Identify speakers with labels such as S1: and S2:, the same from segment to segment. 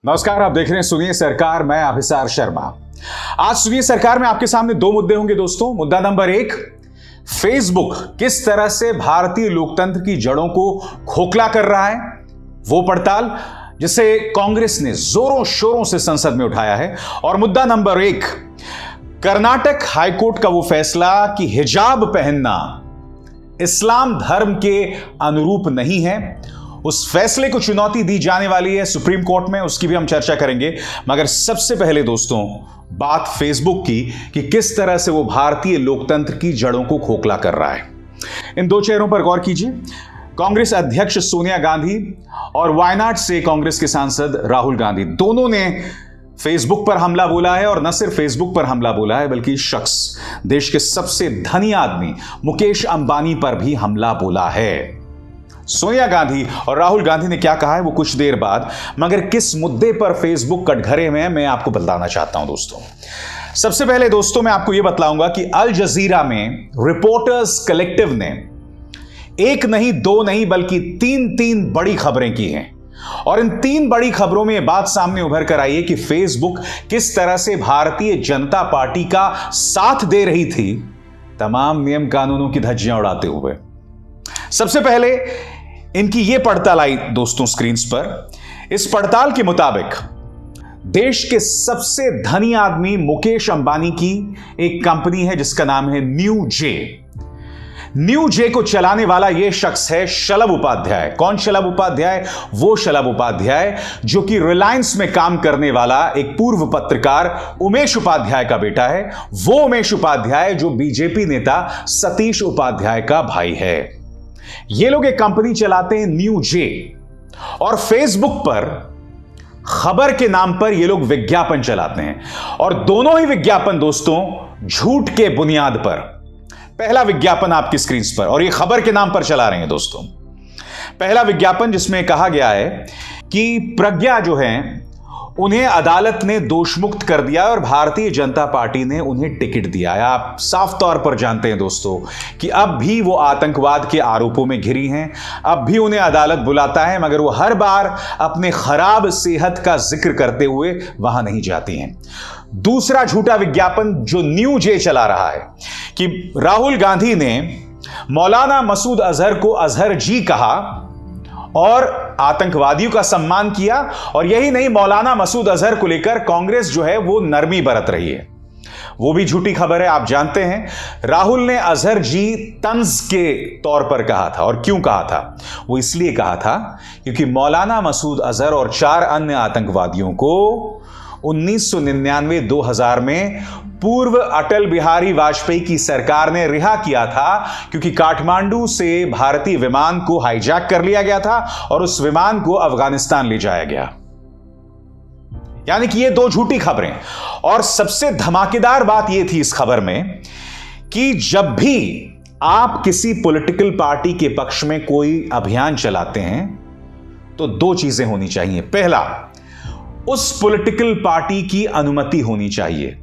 S1: नमस्कार, आप देख रहे हैं सुनिए सरकार। मैं अभिसार शर्मा। आज सुनिए सरकार में आपके सामने दो मुद्दे होंगे दोस्तों। मुद्दा नंबर 1, फेसबुक किस तरह से भारतीय लोकतंत्र की जड़ों को खोखला कर रहा है, वो पड़ताल जिसे कांग्रेस ने जोरों शोरों से संसद में उठाया है। और मुद्दा नंबर 1, कर्नाटक हाईकोर्ट का वो फैसला कि हिजाब पहनना इस्लाम धर्म के अनुरूप नहीं है, उस फैसले को चुनौती दी जाने वाली है सुप्रीम कोर्ट में, उसकी भी हम चर्चा करेंगे। मगर सबसे पहले दोस्तों बात फेसबुक की कि किस तरह से वो भारतीय लोकतंत्र की जड़ों को खोखला कर रहा है। इन दो चेहरों पर गौर कीजिए। कांग्रेस अध्यक्ष सोनिया गांधी और वायनाड से कांग्रेस के सांसद राहुल गांधी, दोनों ने फेसबुक पर हमला बोला है। और न सिर्फ फेसबुक पर हमला बोला है बल्कि शख्स, देश के सबसे धनी आदमी मुकेश अंबानी पर भी हमला बोला है। सोनिया गांधी और राहुल गांधी ने क्या कहा है वो कुछ देर बाद, मगर किस मुद्दे पर फेसबुक कटघरे में मैं आपको बताना चाहता हूं दोस्तों। सबसे पहले दोस्तों मैं आपको यह बतलाऊंगा कि अल जजीरा में रिपोर्टर्स कलेक्टिव ने एक नहीं, दो नहीं, बल्कि तीन बड़ी खबरें की हैं। और इन 3 बड़ी खबरों में यह बात सामने उभर कर आई है कि फेसबुक किस तरह से भारतीय जनता पार्टी का साथ दे रही थी, तमाम नियम कानूनों की धज्जियां उड़ाते हुए। सबसे पहले इनकी यह पड़ताल आई दोस्तों स्क्रीन्स पर। इस पड़ताल के मुताबिक देश के सबसे धनी आदमी मुकेश अंबानी की एक कंपनी है जिसका नाम है न्यू जे। न्यू जे को चलाने वाला यह शख्स है शलभ उपाध्याय। कौन शलभ उपाध्याय? वो शलभ उपाध्याय जो कि रिलायंस में काम करने वाला एक पूर्व पत्रकार उमेश उपाध्याय का बेटा है। वो उमेश उपाध्याय जो बीजेपी नेता सतीश उपाध्याय का भाई है। ये लोग एक कंपनी चलाते हैं न्यू जे, और फेसबुक पर खबर के नाम पर ये लोग विज्ञापन चलाते हैं। और दोनों ही विज्ञापन दोस्तों झूठ के बुनियाद पर। पहला विज्ञापन आपकी स्क्रीन पर, और ये खबर के नाम पर चला रहे हैं दोस्तों। पहला विज्ञापन जिसमें कहा गया है कि प्रज्ञा जो है उन्हें अदालत ने दोषमुक्त कर दिया और भारतीय जनता पार्टी ने उन्हें टिकट दिया है। आप साफ तौर पर जानते हैं दोस्तों कि अब भी वो आतंकवाद के आरोपों में घिरी हैं। अब भी उन्हें अदालत बुलाता है, मगर वो हर बार अपने खराब सेहत का जिक्र करते हुए वहां नहीं जाती हैं। दूसरा झूठा विज्ञापन जो न्यू जे चला रहा है कि राहुल गांधी ने मौलाना मसूद अजहर को अजहर जी कहा और आतंकवादियों का सम्मान किया। और यही नहीं, मौलाना मसूद अजहर को लेकर कांग्रेस जो है वो नरमी बरत रही है। वो भी झूठी खबर है। आप जानते हैं राहुल ने अजहर जी तंज के तौर पर कहा था। और क्यों कहा था? वो इसलिए कहा था क्योंकि मौलाना मसूद अजहर और 4 अन्य आतंकवादियों को 1999-2000 में पूर्व अटल बिहारी वाजपेयी की सरकार ने रिहा किया था, क्योंकि काठमांडू से भारतीय विमान को हाईजैक कर लिया गया था और उस विमान को अफगानिस्तान ले जाया गया। यानी कि ये 2 झूठी खबरें। और सबसे धमाकेदार बात यह थी इस खबर में कि जब भी आप किसी पॉलिटिकल पार्टी के पक्ष में कोई अभियान चलाते हैं तो 2 चीजें होनी चाहिए। पहला, उस पॉलिटिकल पार्टी की अनुमति होनी चाहिए।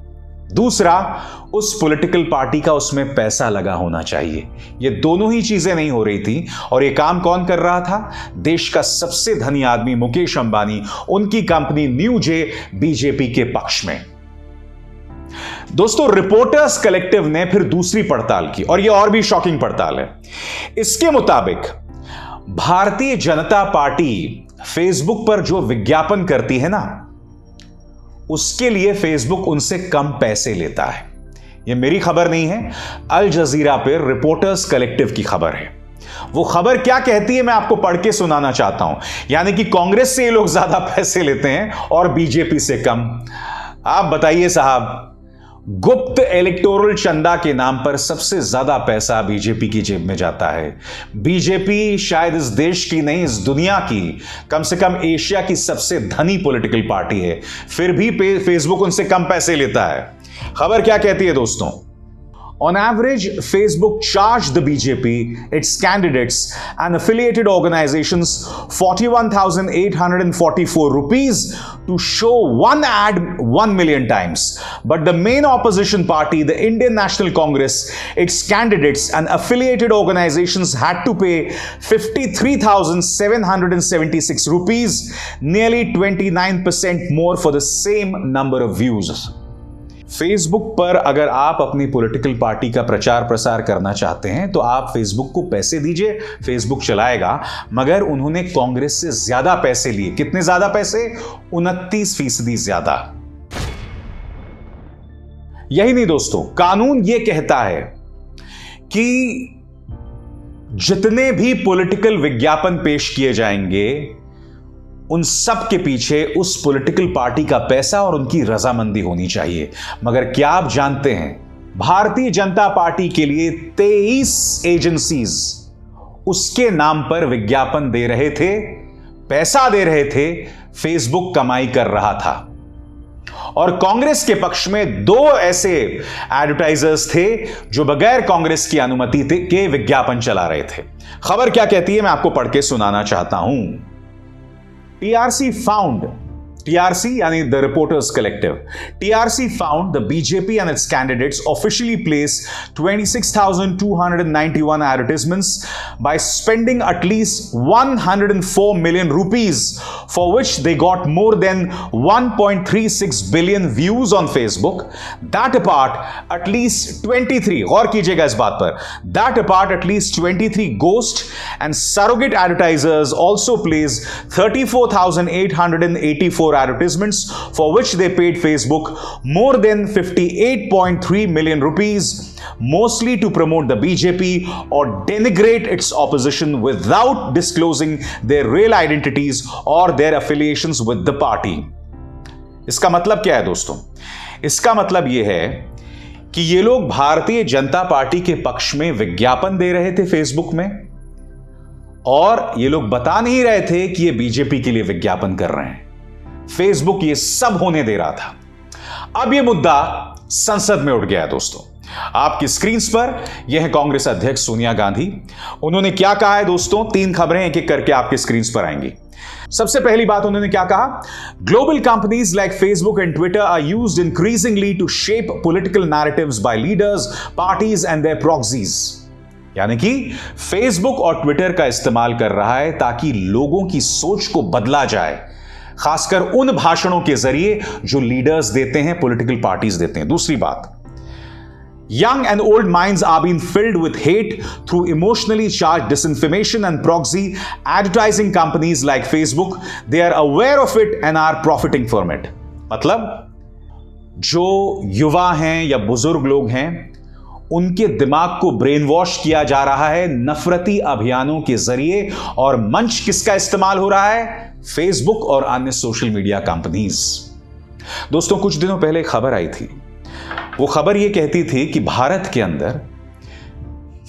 S1: दूसरा, उस पॉलिटिकल पार्टी का उसमें पैसा लगा होना चाहिए। ये दोनों ही चीजें नहीं हो रही थी। और ये काम कौन कर रहा था? देश का सबसे धनी आदमी मुकेश अंबानी, उनकी कंपनी न्यू जे बीजेपी के पक्ष में। दोस्तों रिपोर्टर्स कलेक्टिव ने फिर दूसरी पड़ताल की, और ये और भी शॉकिंग पड़ताल है। इसके मुताबिक भारतीय जनता पार्टी फेसबुक पर जो विज्ञापन करती है ना, उसके लिए फेसबुक उनसे कम पैसे लेता है। यह मेरी खबर नहीं है, अल जजीरा पर रिपोर्टर्स कलेक्टिव की खबर है। वो खबर क्या कहती है मैं आपको पढ़ के सुनाना चाहता हूं। यानी कि कांग्रेस से ये लोग ज्यादा पैसे लेते हैं और बीजेपी से कम। आप बताइए साहब, गुप्त इलेक्टोरल चंदा के नाम पर सबसे ज्यादा पैसा बीजेपी की जेब में जाता है। बीजेपी शायद इस देश की नहीं, इस दुनिया की, कम से कम एशिया की सबसे धनी पॉलिटिकल पार्टी है, फिर भी फेसबुक उनसे कम पैसे लेता है। खबर क्या कहती है दोस्तों? On average, Facebook charged the BJP, its candidates and affiliated organizations 41,844 rupees to show one ad 1 million times. But the main opposition party, the Indian National Congress, its candidates and affiliated organizations had to pay 53,776 rupees, nearly 29% more for the same number of views. Facebook पर अगर आप अपनी political party का प्रचार प्रसार करना चाहते हैं तो आप फेसबुक को पैसे दीजिए, फेसबुक चलाएगा। मगर उन्होंने कांग्रेस से ज्यादा पैसे लिए। कितने ज्यादा पैसे? 29% ज्यादा। यही नहीं दोस्तों, कानून यह कहता है कि जितने भी पॉलिटिकल विज्ञापन पेश किए जाएंगे उन सब के पीछे उस पॉलिटिकल पार्टी का पैसा और उनकी रजामंदी होनी चाहिए। मगर क्या आप जानते हैं, भारतीय जनता पार्टी के लिए 23 एजेंसीज उसके नाम पर विज्ञापन दे रहे थे, पैसा दे रहे थे, फेसबुक कमाई कर रहा था। और कांग्रेस के पक्ष में 2 ऐसे एडवर्टाइजर्स थे जो बगैर कांग्रेस की अनुमति के विज्ञापन चला रहे थे। खबर क्या कहती है, मैं आपको पढ़ के सुनाना चाहता हूं। TRC found, TRC यानी the Reporters Collective, TRC found the BJP and its candidates officially placed 26,291 advertisements by spending at least 104 million rupees, for which they got more than 1.36 billion views on Facebook. That apart, at least 23, गौर कीजिएगा इस बात पर, that apart at least 23 ghost and surrogate advertisers also placed 34,884 advertisements, for which they paid Facebook more than 58.3 million rupees, mostly to promote the BJP or denigrate its opposition without disclosing their real identities or their affiliations with the party. इसका मतलब क्या है दोस्तों? इसका मतलब यह है कि ये लोग भारतीय जनता पार्टी के पक्ष में विज्ञापन दे रहे थे फेसबुक में, और ये लोग बता नहीं रहे थे कि ये बीजेपी के लिए विज्ञापन कर रहे हैं। फेसबुक ये सब होने दे रहा था। अब ये मुद्दा संसद में उठ गया है दोस्तों। आपकी स्क्रीन पर यह है कांग्रेस अध्यक्ष सोनिया गांधी। उन्होंने क्या कहा है दोस्तों? 3 खबरें एक एक करके आपके स्क्रीन पर आएंगी। सबसे पहली बात उन्होंने क्या कहा? Global companies like Facebook and Twitter are used increasingly to shape political narratives by leaders, parties and their proxies. यानी कि फेसबुक और ट्विटर का इस्तेमाल कर रहा है ताकि लोगों की सोच को बदला जाए, खासकर उन भाषणों के जरिए जो लीडर्स देते हैं, पॉलिटिकल पार्टीज देते हैं। दूसरी बात, young and old minds are being filled with hate through emotionally charged disinformation and proxy advertising companies like Facebook. They are aware of it and are profiting from it. मतलब जो युवा हैं या बुजुर्ग लोग हैं, उनके दिमाग को ब्रेन वॉश किया जा रहा है नफरती अभियानों के जरिए, और मंच किसका इस्तेमाल हो रहा है? फेसबुक और अन्य सोशल मीडिया कंपनीज। दोस्तों, कुछ दिनों पहले खबर आई थी। वो खबर ये कहती थी कि भारत के अंदर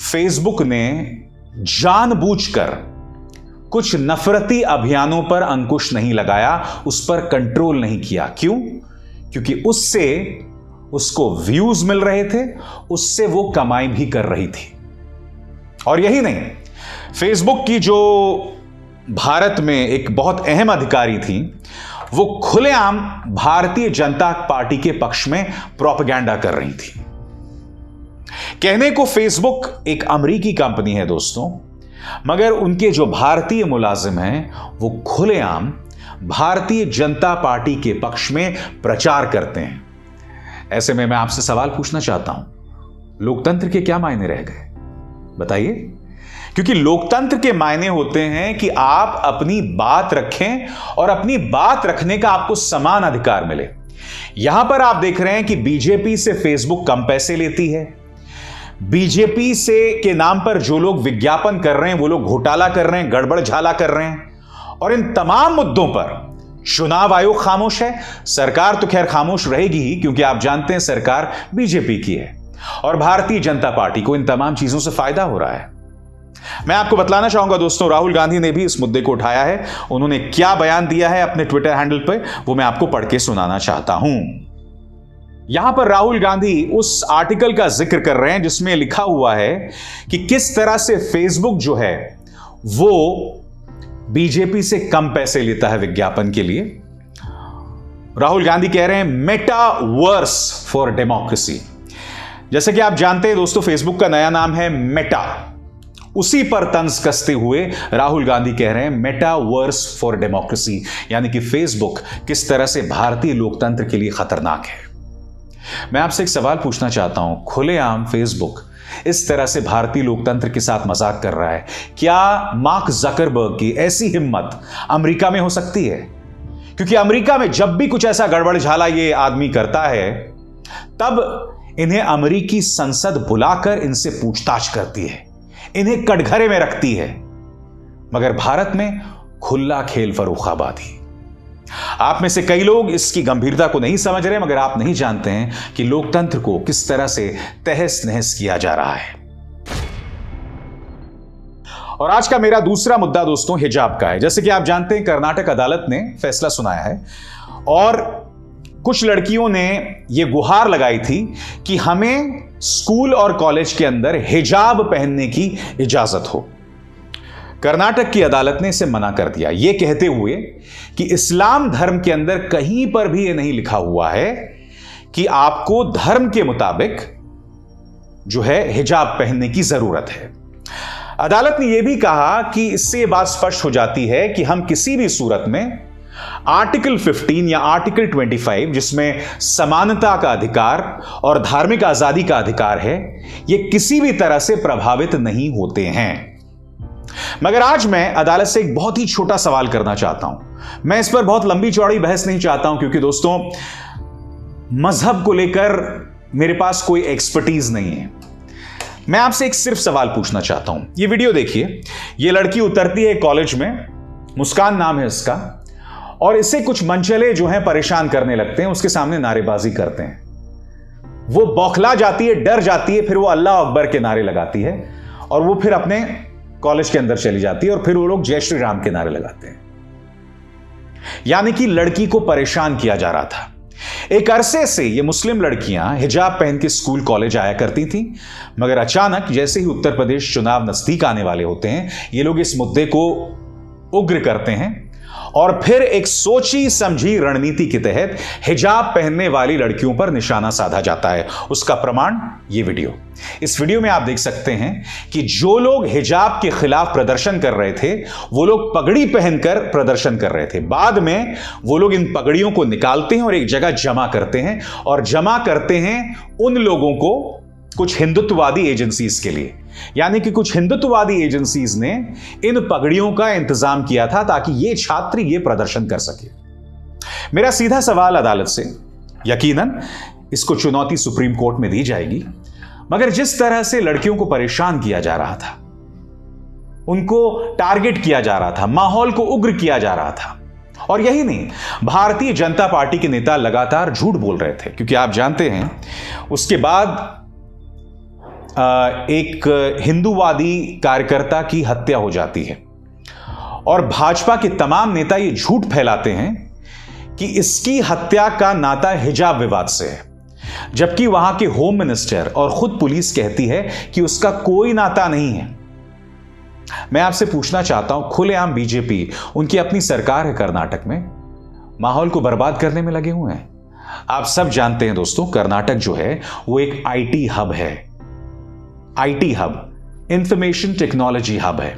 S1: फेसबुक ने जानबूझकर कुछ नफरती अभियानों पर अंकुश नहीं लगाया, उस पर कंट्रोल नहीं किया। क्यों? क्योंकि उससे उसको व्यूज मिल रहे थे, उससे वो कमाई भी कर रही थी। और यही नहीं, फेसबुक की जो भारत में एक बहुत अहम अधिकारी थी, वो खुलेआम भारतीय जनता पार्टी के पक्ष में प्रोपेगेंडा कर रही थी। कहने को फेसबुक एक अमेरिकी कंपनी है दोस्तों, मगर उनके जो भारतीय मुलाजिम हैं वो खुलेआम भारतीय जनता पार्टी के पक्ष में प्रचार करते हैं। ऐसे में मैं आपसे सवाल पूछना चाहता हूं, लोकतंत्र के क्या मायने रह गए? बताइए। क्योंकि लोकतंत्र के मायने होते हैं कि आप अपनी बात रखें और अपनी बात रखने का आपको समान अधिकार मिले। यहां पर आप देख रहे हैं कि बीजेपी से फेसबुक कम पैसे लेती है। बीजेपी से के नाम पर जो लोग विज्ञापन कर रहे हैं वो लोग घोटाला कर रहे हैं, गड़बड़ झाला कर रहे हैं। और इन तमाम मुद्दों पर चुनाव आयोग खामोश है। सरकार तो खैर खामोश रहेगी ही, क्योंकि आप जानते हैं सरकार बीजेपी की है और भारतीय जनता पार्टी को इन तमाम चीजों से फायदा हो रहा है। मैं आपको बतलाना चाहूंगा दोस्तों, राहुल गांधी ने भी इस मुद्दे को उठाया है। उन्होंने क्या बयान दिया है अपने ट्विटर हैंडल पर, वो मैं आपको पढ़ के सुनाना चाहता हूं। यहां पर राहुल गांधी उस आर्टिकल का जिक्र कर रहे हैं जिसमें लिखा हुआ है कि किस तरह से फेसबुक जो है वो बीजेपी से कम पैसे लेता है विज्ञापन के लिए। राहुल गांधी कह रहे हैं मेटावर्स फॉर डेमोक्रेसी। जैसे कि आप जानते हैं दोस्तों, फेसबुक का नया नाम है मेटा। उसी पर तंज कसते हुए राहुल गांधी कह रहे हैं मेटावर्स फॉर डेमोक्रेसी, यानी कि फेसबुक किस तरह से भारतीय लोकतंत्र के लिए खतरनाक है। मैं आपसे एक सवाल पूछना चाहता हूं, खुलेआम फेसबुक इस तरह से भारतीय लोकतंत्र के साथ मजाक कर रहा है, क्या मार्क जकरबर्ग की ऐसी हिम्मत अमेरिका में हो सकती है? क्योंकि अमेरिका में जब भी कुछ ऐसा गड़बड़ झाला ये आदमी करता है, तब इन्हें अमेरिकी संसद बुलाकर इनसे पूछताछ करती है, इन्हें कटघरे में रखती है। मगर भारत में खुला खेल फर्रुखाबादी। आप में से कई लोग इसकी गंभीरता को नहीं समझ रहे, मगर आप नहीं जानते हैं कि लोकतंत्र को किस तरह से तहस नहस किया जा रहा है। और आज का मेरा दूसरा मुद्दा दोस्तों हिजाब का है। जैसे कि आप जानते हैं, कर्नाटक अदालत ने फैसला सुनाया है और कुछ लड़कियों ने यह गुहार लगाई थी कि हमें स्कूल और कॉलेज के अंदर हिजाब पहनने की इजाजत हो। कर्नाटक की अदालत ने इसे मना कर दिया, यह कहते हुए कि इस्लाम धर्म के अंदर कहीं पर भी यह नहीं लिखा हुआ है कि आपको धर्म के मुताबिक जो है हिजाब पहनने की जरूरत है। अदालत ने यह भी कहा कि इससे यह बात स्पष्ट हो जाती है कि हम किसी भी सूरत में आर्टिकल 15 या आर्टिकल 25, जिसमें समानता का अधिकार और धार्मिक आजादी का अधिकार है, यह किसी भी तरह से प्रभावित नहीं होते हैं। मगर आज मैं अदालत से एक बहुत ही छोटा सवाल करना चाहता हूं। मैं इस पर बहुत लंबी चौड़ी बहस नहीं चाहता हूं, क्योंकि दोस्तों मजहब को लेकर मेरे पास कोई एक्सपर्टीज नहीं है। मैं आपसे एक सिर्फ सवाल पूछना चाहता हूं। यह वीडियो देखिए, यह लड़की उतरती है कॉलेज में, मुस्कान नाम है इसका, और इससे कुछ मनचले जो हैं परेशान करने लगते हैं, उसके सामने नारेबाजी करते हैं। वो बौखला जाती है, डर जाती है, फिर वो अल्लाह अकबर के नारे लगाती है और वो फिर अपने कॉलेज के अंदर चली जाती है और फिर वो लोग जय श्री राम के नारे लगाते हैं। यानी कि लड़की को परेशान किया जा रहा था। एक अरसे से ये मुस्लिम लड़कियां हिजाब पहन के स्कूल कॉलेज आया करती थी, मगर अचानक जैसे ही उत्तर प्रदेश चुनाव नजदीक आने वाले होते हैं, ये लोग इस मुद्दे को उग्र करते हैं और फिर एक सोची समझी रणनीति के तहत हिजाब पहनने वाली लड़कियों पर निशाना साधा जाता है। उसका प्रमाण ये वीडियो। इस वीडियो में आप देख सकते हैं कि जो लोग हिजाब के खिलाफ प्रदर्शन कर रहे थे, वो लोग पगड़ी पहनकर प्रदर्शन कर रहे थे। बाद में वो लोग इन पगड़ियों को निकालते हैं और एक जगह जमा करते हैं, और जमा करते हैं उन लोगों को कुछ हिंदुत्ववादी एजेंसीज के लिए। यानी कि कुछ हिंदुत्ववादी एजेंसीज ने इन पगड़ियों का इंतजाम किया था ताकि ये छात्र ये प्रदर्शन कर सके। मेरा सीधा सवाल अदालत से, यकीनन इसको चुनौती सुप्रीम कोर्ट में दी जाएगी, मगर जिस तरह से लड़कियों को परेशान किया जा रहा था, उनको टारगेट किया जा रहा था, माहौल को उग्र किया जा रहा था, और यही नहीं, भारतीय जनता पार्टी के नेता लगातार झूठ बोल रहे थे। क्योंकि आप जानते हैं उसके बाद एक हिंदूवादी कार्यकर्ता की हत्या हो जाती है और भाजपा के तमाम नेता ये झूठ फैलाते हैं कि इसकी हत्या का नाता हिजाब विवाद से है, जबकि वहां के होम मिनिस्टर और खुद पुलिस कहती है कि उसका कोई नाता नहीं है। मैं आपसे पूछना चाहता हूं, खुलेआम बीजेपी, उनकी अपनी सरकार है कर्नाटक में, माहौल को बर्बाद करने में लगे हुए हैं। आप सब जानते हैं दोस्तों, कर्नाटक जो है वो एक आईटी हब है, IT hub, information technology hub है।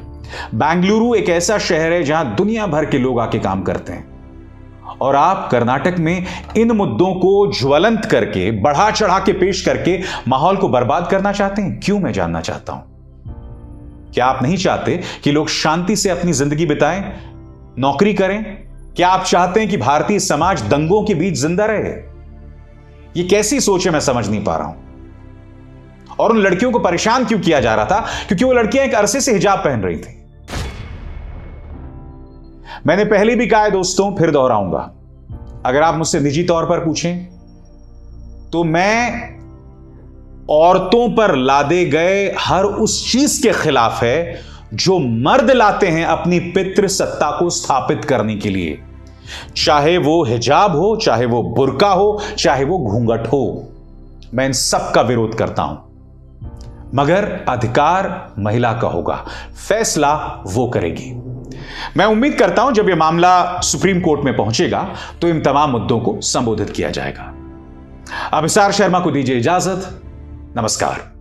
S1: बेंगलुरु एक ऐसा शहर है जहां दुनिया भर के लोग आके काम करते हैं, और आप कर्नाटक में इन मुद्दों को ज्वलंत करके, बढ़ा चढ़ा के पेश करके माहौल को बर्बाद करना चाहते हैं। क्यों? मैं जानना चाहता हूं। क्या आप नहीं चाहते कि लोग शांति से अपनी जिंदगी बिताएं, नौकरी करें? क्या आप चाहते हैं कि भारतीय समाज दंगों के बीच जिंदा रहे? यह कैसी सोच है, मैं समझ नहीं पा रहा हूं। और उन लड़कियों को परेशान क्यों किया जा रहा था? क्योंकि वो लड़कियां एक अरसे से हिजाब पहन रही थी। मैंने पहले भी कहा है दोस्तों, फिर दोहराऊंगा, अगर आप मुझसे निजी तौर पर पूछें तो मैं औरतों पर लादे गए हर उस चीज के खिलाफ है जो मर्द लाते हैं अपनी पितृ सत्ता को स्थापित करने के लिए। चाहे वो हिजाब हो, चाहे वो बुर्का हो, चाहे वो घूंघट हो, मैं इन सब का विरोध करता हूं। मगर अधिकार महिला का होगा, फैसला वो करेगी। मैं उम्मीद करता हूं जब यह मामला सुप्रीम कोर्ट में पहुंचेगा तो इन तमाम मुद्दों को संबोधित किया जाएगा। अभिसार शर्मा को दीजिए इजाजत। नमस्कार।